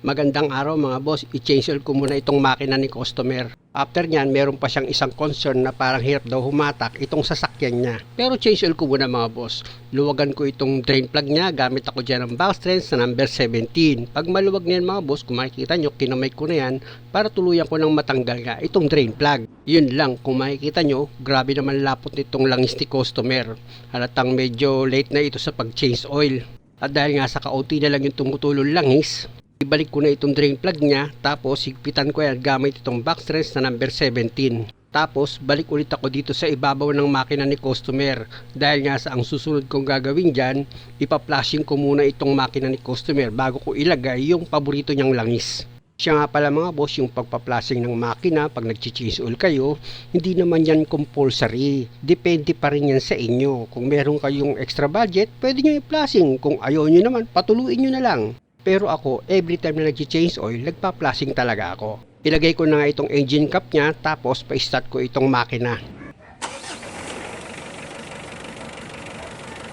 Magandang araw mga boss, i-change oil ko muna itong makina ni customer. After nyan, meron pa siyang isang concern na parang hirap daw humatak itong sasakyan niya. Pero change oil ko muna mga boss. Luwagan ko itong drain plug niya, gamit ako dyan ng box trends na number 17. Pag maluwag niyan mga boss, kung makikita nyo, kinamay ko na yan para tuluyan ko ng matanggal nga itong drain plug. Yun lang, kung makikita nyo, grabe naman lapot nitong langis ni customer. Halatang medyo late na ito sa pag-change oil. At dahil nga sa kaunti na lang yung tumutulong langis, ibalik ko na itong drain plug niya, tapos higpitan ko yan gamit itong box threads na number 17. Tapos balik ulit ako dito sa ibabaw ng makina ni customer. Dahil nga sa ang susunod kong gagawin dyan, ipa-flashing ko muna itong makina ni customer bago ko ilagay yung paborito niyang langis. Siya nga pala mga boss, yung pagpa-flashing ng makina pag nag-change oil kayo, hindi naman yan compulsory. Depende pa rin yan sa inyo. Kung meron kayong extra budget, pwede nyo i-flashing. Kung ayaw nyo naman, patuluin nyo na lang. Pero ako, every time na nag-change oil, nagpa-flashing talaga ako. Ilagay ko na nga itong engine cap niya, tapos pa-start ko itong makina.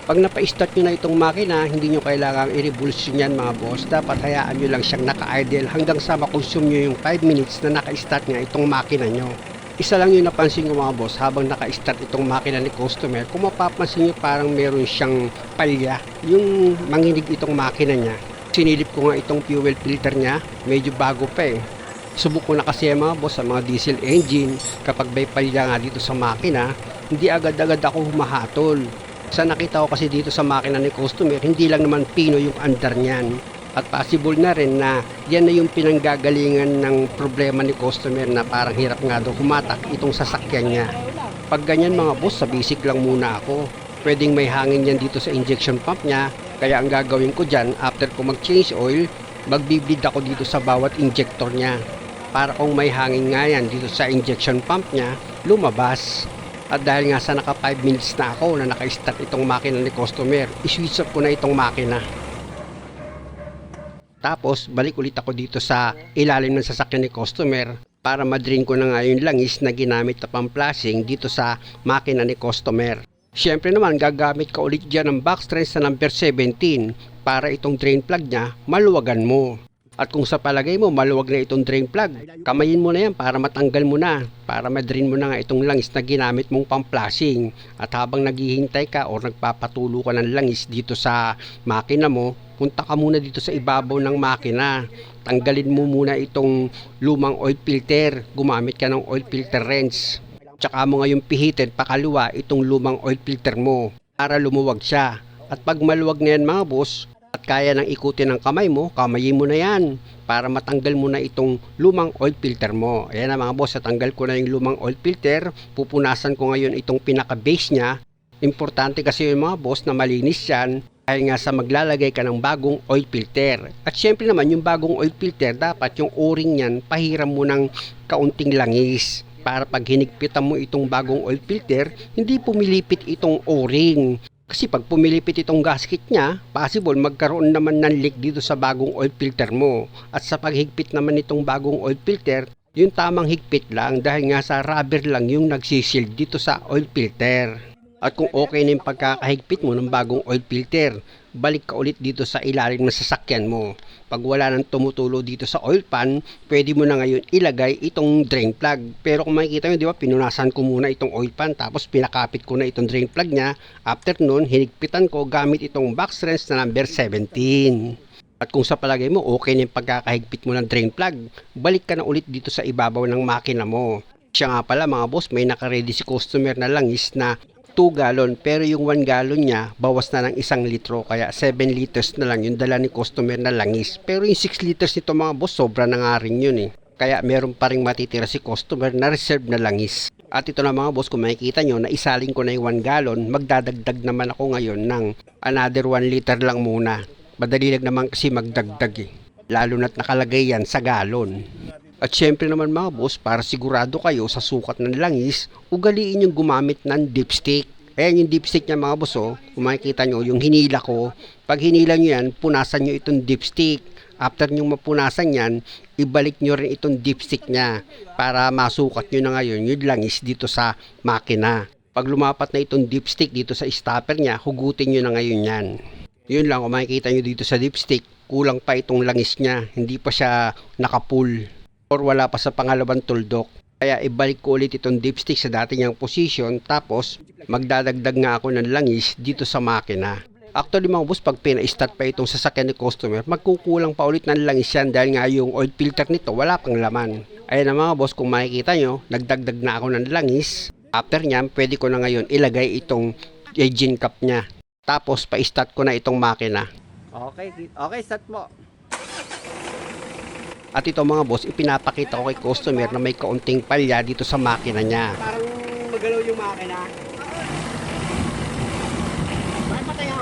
Pag napa-start nyo na itong makina, hindi nyo kailangang i-revolution yan mga boss. Dapat hayaan nyo lang siyang naka-idle hanggang sa makonsume nyo yung 5 minutes na naka-start nga itong makina nyo. Isa lang yung napansin ko mga boss, habang naka-start itong makina ni customer, kung mapapansin nyo parang meron siyang palya, yung manginig itong makina niya. Sinilip ko nga itong fuel filter niya, medyo bago pa eh. Subok ko na kasi mga boss sa mga diesel engine, kapag may palya nga dito sa makina, hindi agad-agad ako humahatol. Sa nakita ko kasi dito sa makina ni customer, hindi lang naman pino yung andar niyan. At possible na rin na yan na yung pinanggagalingan ng problema ni customer na parang hirap nga daw humatak itong sasakyan niya. Pag ganyan mga boss, sa basic lang muna ako. Pwedeng may hangin yan dito sa injection pump niya. Kaya ang gagawin ko dyan, after ko mag-change oil, magbibleed ako dito sa bawat injector niya. Para kung may hangin nga yan dito sa injection pump niya, lumabas. At dahil nga sa naka 5 minutes na ako na naka-start itong makina ni customer, i-switch off ko na itong makina. Tapos, balik ulit ako dito sa ilalim ng sasakyan ni customer para ma-drain ko na nga yung langis na ginamit na pang-flashing dito sa makina ni customer. Siyempre naman, gagamit ka ulit dyan ng box threads na number 17 para itong drain plug niya, maluwagan mo. At kung sa palagay mo, maluwag na itong drain plug, kamayin mo na yan para matanggal mo na, para ma-drain mo na nga itong langis na ginamit mong pang-flashing. At habang naghihintay ka o nagpapatulo ka ng langis dito sa makina mo, punta ka muna dito sa ibabaw ng makina. Tanggalin mo muna itong lumang oil filter, gumamit ka ng oil filter wrench. Tsaka mo ngayon pihitin pakaliwa itong lumang oil filter mo para lumuwag siya. At pag maluwag na yan mga boss, at kaya nang ikutin ng kamay mo, kamayin mo na yan para matanggal mo na itong lumang oil filter mo. Ayan na mga boss, natanggal ko na yung lumang oil filter. Pupunasan ko ngayon itong pinaka-base niya. Importante kasi yung mga boss na malinis yan dahil nga sa maglalagay ka ng bagong oil filter. At syempre naman yung bagong oil filter, dapat yung o-ring yan pahiram mo ng kaunting langis. Para pag hinigpitan mo itong bagong oil filter, hindi pumilipit itong o-ring. Kasi pag pumilipit itong gasket niya, possible magkaroon naman ng leak dito sa bagong oil filter mo. At sa paghigpit naman itong bagong oil filter, yung tamang higpit lang dahil nga sa rubber lang yung nagsisil dito sa oil filter. At kung okay na yung pagkakahigpit mo ng bagong oil filter, balik ka ulit dito sa ilalim ng sasakyan mo. Pag wala nang tumutulo dito sa oil pan, pwede mo na ngayon ilagay itong drain plug. Pero kung makikita nyo, di ba, pinunasan ko muna itong oil pan, tapos pinakapit ko na itong drain plug niya. After nun, hinigpitan ko gamit itong box wrench na number 17. At kung sa palagay mo, okay na yung pagkakahigpit mo ng drain plug, balik ka na ulit dito sa ibabaw ng makina mo. Siya nga pala mga boss, may nakaready si customer na langis na 2 gallon, pero yung 1 gallon niya bawas na ng 1 litro, kaya 7 liters na lang yung dala ni customer na langis. Pero yung 6 liters nito mga boss, sobra na nga rin yun eh. Kaya meron pa rin matitira si customer na reserve na langis. At ito na mga boss, kung makikita nyo, naisaling ko na yung 1 gallon, magdadagdag naman ako ngayon ng another 1 liter lang muna. Madali lang naman kasi magdagdag eh, lalo na't nakalagay yan sa galon. At syempre naman mga boss, para sigurado kayo sa sukat ng langis, ugaliin yung gumamit ng dipstick. Ayan yung dipstick niya mga boss, oh. Kung makikita nyo, yung hinila ko, pag hinila nyo yan, punasan nyo itong dipstick. After nyo mapunasan yan, ibalik nyo rin itong dipstick niya para masukat nyo na ngayon yung langis dito sa makina. Pag lumapat na itong dipstick dito sa stopper niya, hugutin nyo na ngayon yan. Yun lang, kung makikita nyo dito sa dipstick, kulang pa itong langis niya, hindi pa siya nakapull or wala pa sa pangalawang tuldok. Kaya ibalik ko ulit itong dipstick sa dati niyang position, tapos magdadagdag nga ako ng langis dito sa makina. Actually mga boss, pag pina-start pa itong sasakyan ni customer, magkukulang pa ulit ng langis yan dahil nga yung oil filter nito wala pang laman. Ayan na mga boss, kung makikita nyo, nagdagdag na ako ng langis. After nyan, pwede ko na ngayon ilagay itong engine cap niya. Tapos pa-start ko na itong makina. Okay, start mo. At ito mga boss, ipinapakita ko kay customer na may kaunting palya dito sa makina niya. Parang magalaw yung makina.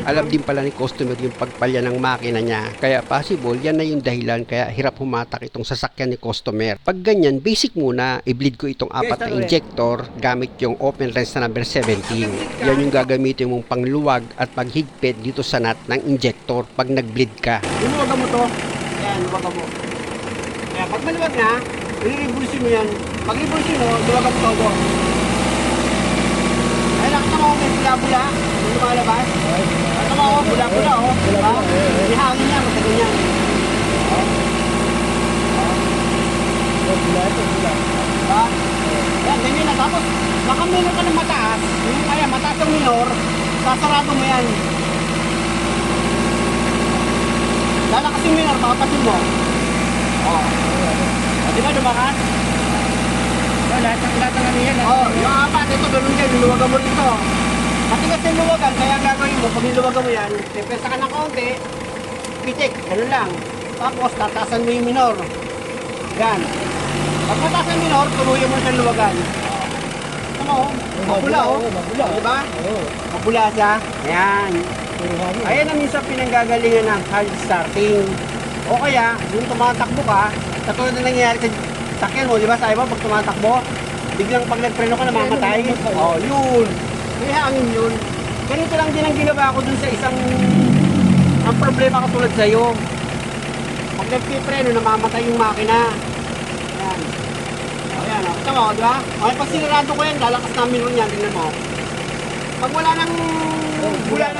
Alam din pala ni customer yung pagpalya ng makina niya. Kaya possible, yan na yung dahilan kaya hirap humatak itong sasakyan ni customer. Pag ganyan, basic muna, i-bleed ko itong apat na injector gamit yung open wrench na number 17. Yan yung gagamitin mong pangluwag at paghigpit dito sa nut ng injector pag nag-bleed ka. Luwagan mo to. Yan, luwagan mo. Kaya pag maluwag na, i-reverse mo yan. Pag reverse mo, luwagan mo to. Ay, nakita mo may bula-bula. Yung lumalabas. Nakita mo, bula-bula, oh. May hangin niya, matagal niya. Bula ito, bula. Yan, ganyan na. Tapos, baka minor ka ng mataas. Yung kaya, mataas ang minor, sasarado mo yan. Lalakas yung minor, makapasin mo. Di ba, dumakas? Lahat ng ano yan. Yung apat, ito, ganun yan. Luluwagan mo dito. Kasi yung luwagan, kaya gagawin mo, pag niluwagan mo yan, pipesa ka ng kaunti, pitik, ganun lang. Tapos, tatasan mo yung minor. Yan. Pag mataas ang minor, tuluyan mo siyang luwagan. Ito mo, mabula, oh. Diba? Mabula siya. Ayan. Ayan ang minsan pinanggagalingan ng hard starting. O kaya, yung tumatakbo ka, katulad na nangyayari sa sakyan mo, di ba? Sabi ba, pag tumatakbo, biglang pag nagpreno ka, namamatay. Yun. Kaya hangin yun. Ganito lang din ang ginawa ko dun sa isang ang problema katulad sa'yo. Pag nagpipreno, namamatay yung makina. Ayan. Ayan, o. Tama ko, di ba? Okay, pag sinarado ko yan, lalakas namin nun yan. Tingnan mo. Pag wala nang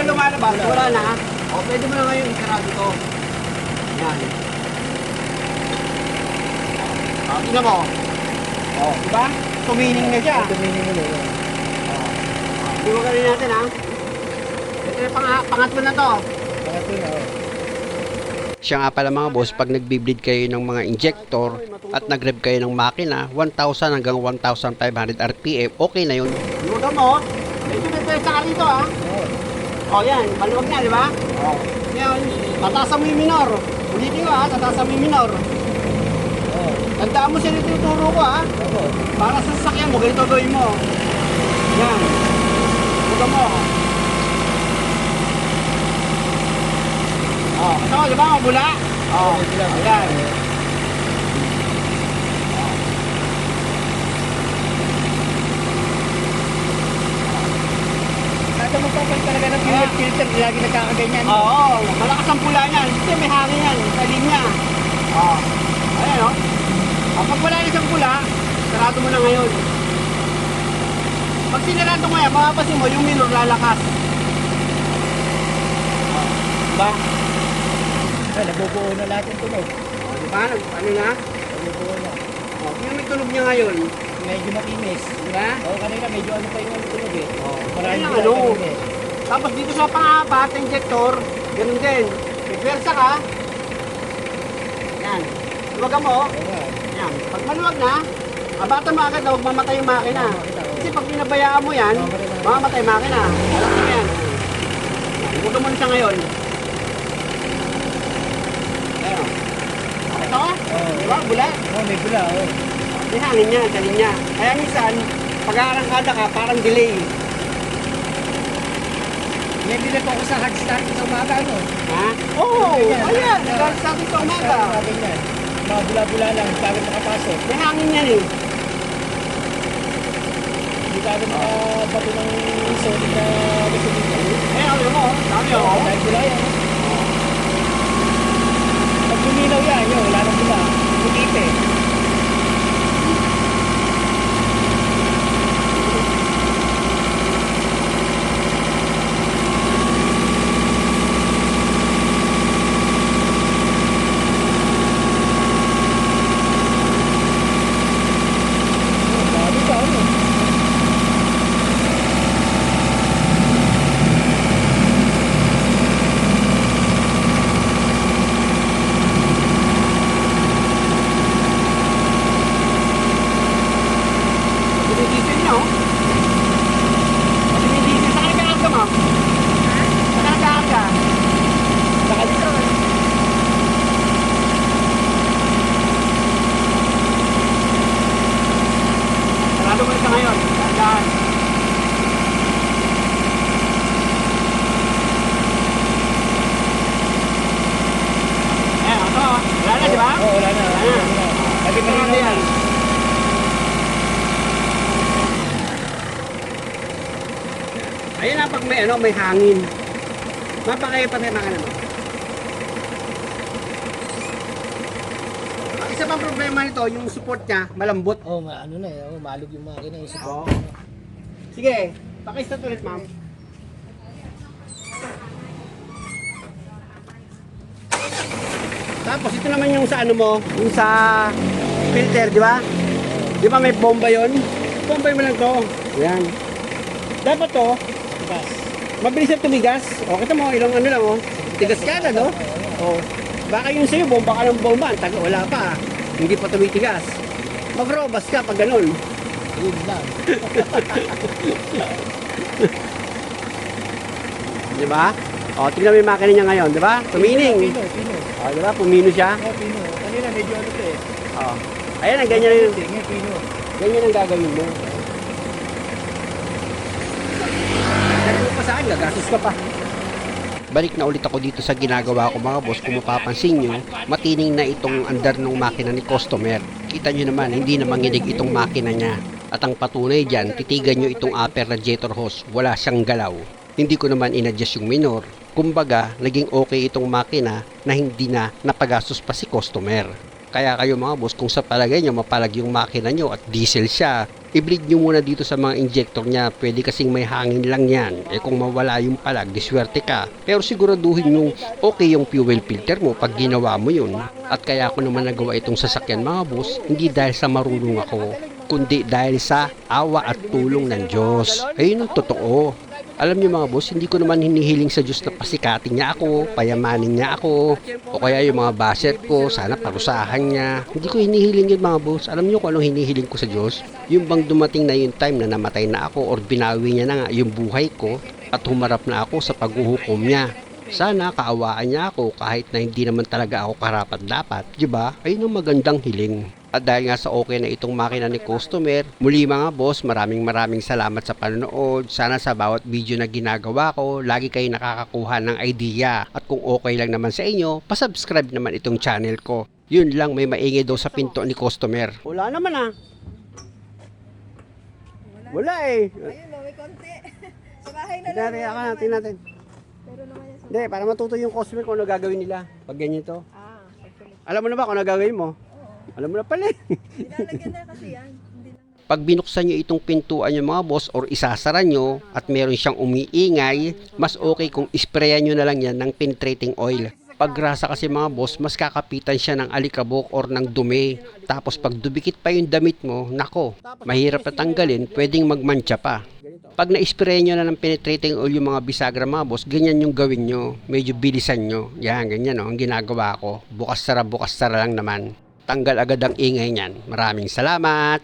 lumalabas, wala na. O, pwede mo na ngayon isarado to. Ayan. O, tingnan mo. O, di ba? Tumining na siya. Tumining na siya. Iwagarin natin, ha? Ito yung pangatlo na to. Pangatlo na, Siya nga pala mga boss, pag nagbi-bleed kayo ng mga injector at nag-rev kayo ng makina, 1,000 hanggang 1,500 RPM, okay na yun. Iwagan mo, ito na tayo sa dito, ha? Yan, maluwag na, di ba? Ngayon, tatasan mo yung minor. Ulitin ko, ha? Tatasan mo yung minor. Tandaan mo siya nito yung turo ko, ha? Para sa sasakyan mo, ganito gawin mo. Yan. Buka mo. Kasama, di ba? Mabula? Ayan. Kada magpapal talaga ng fuel filter, lagi nagkakaganyan. Malakas ang pula niyan. Kasi may hangin yan sa linya. Ayan, o. Pag wala na siyang pula, sarado mo na ngayon. Pag sinarado mo yan, makapasin mo, yung minor lalakas. Diba? Nabubuo na lahat yung tunog. Diba? Ano na? Nabubuo na. Yung may tunog niya ngayon. Medyo makinis. Diba? Kanina medyo ano pa yung tunog eh. Maraming ano. Tapos dito sa pang-apat, injector, ganun din. Pipwersa ka. Yan. Luwagan mo. Yan. Pag maluwag na, abatan mo agad na huwag mamatay yung makina. Kasi pag pinabayaan mo yan, mamamatay yung makina. Alam mo yan. Luwagan mo na siya ngayon. Ayan. Ito? Diba? Bula? May bula. May hangin niya, dalin niya. Kaya minsan, pag-aarangkada ka, parang delay. May bilat ako sa hard start sa umaga, ano? Ha? Ayan. Hard start sa umaga. Mga bula-bula lang, bago makapasok. May hangin yan eh. Hindi bago makabato ng solid na gasolina. Ayan mo, sabi ako. Dahil bula yan. Pag luminaw yan, wala nang bula. Putite. Oo, wala na. Lagi malinaw yan. Ayun na pag may hangin. Mapakipatay mga naman. Ang isa pang problema nito, yung support niya, malambot. Oo, ano na eh. Malog yung makina. Oo. Sige, pakistart ulit ma'am. Tapos ito naman yung sa ano mo, yung sa filter, di ba? Di ba may bomba yon? Bombay mo lang to. Yan. Dapat to, Bas. mabilis na tumigas. O, kita mo, ilang ano lang, oh. Tigas ka na, no? O, baka yung sa'yo, bomba ka ng bomba. Wala pa, hindi pa tumitigas. Mag-robas ka pag ganun. Yun lang. Di ba? O, tingnan mo yung makina niya ngayon, di ba? Tumining. Pino. O, di ba? Pumino siya. Oo, Pino. Kanina medyo ano to eh. O. Ayan, ang ganyan yung, Ngayon, Pino. ganyan ang gagawin mo. Dali mo pa sa akin, gagastos ka pa. Balik na ulit ako dito sa ginagawa ko mga boss. Kung mapapansin nyo, matining na itong andar ng makina ni customer. Kita nyo naman, hindi na manginig itong makina niya. At ang patunay dyan, titigan nyo itong upper radiator hose. Wala siyang galaw. Hindi ko naman inadjust yung minor. Kumbaga, naging okay itong makina na hindi na napagastos pa si customer. Kaya kayo mga boss, kung sa palagay nyo mapalag yung makina nyo at diesel siya, i-bleed nyo muna dito sa mga injector niya. Pwede kasing may hangin lang yan. Eh kung mawala yung palag, diswerte ka. Pero siguraduhin yung okay yung fuel filter mo pag ginawa mo yun. At kaya ako naman nagawa itong sasakyan mga boss, hindi dahil sa marunong ako, kundi dahil sa awa at tulong ng Diyos. Ayun ang totoo. Alam niyo mga boss, hindi ko naman hinihiling sa Diyos na pasikatin niya ako, payamanin niya ako, o kaya yung mga budget ko, sana parusahan niya. Hindi ko hinihiling yun mga boss. Alam niyo kung anong hinihiling ko sa Diyos? Yung bang dumating na yung time na namatay na ako or binawi niya na nga yung buhay ko at humarap na ako sa paghuhukom niya. Sana kaawaan niya ako kahit na hindi naman talaga ako karapat-dapat. Diba? Ayun ang magandang hiling. At dahil nga sa okay na itong makina ni customer, muli mga boss, maraming salamat sa panonood. Sana sa bawat video na ginagawa ko, lagi kayo nakakakuha ng idea. At kung okay lang naman sa inyo, pasubscribe naman itong channel ko. Yun lang, may maingay daw sa pinto ni customer. Wala naman ah. Wala eh. Ayun o, may konti. Sa bahay na lang. Tingnan natin. Pero naman yan sa... Hindi, para matuto yung customer kung ano gagawin nila pag ganyan to. actually. Alam mo na ba kung ano gagawin mo? Alam mo na pala eh. Nilalagyan na kasi yan. Hindi lang. Pag binuksan nyo itong pintuan nyo mga boss or isasara nyo at meron siyang umiingay, mas okay kung isprayan nyo na lang yan ng penetrating oil. Pag grasa kasi mga boss, mas kakapitan siya ng alikabok or ng dumi. Tapos pag dubikit pa yung damit mo, nako, mahirap na tanggalin, pwedeng magmantsa pa. Pag na-spray nyo na ng penetrating oil yung mga bisagra mga boss, ganyan yung gawin nyo. Medyo bilisan nyo. Yan, ganyan ang ginagawa ko. Bukas sara lang naman. Tanggal agad ang ingay niyan. Maraming salamat!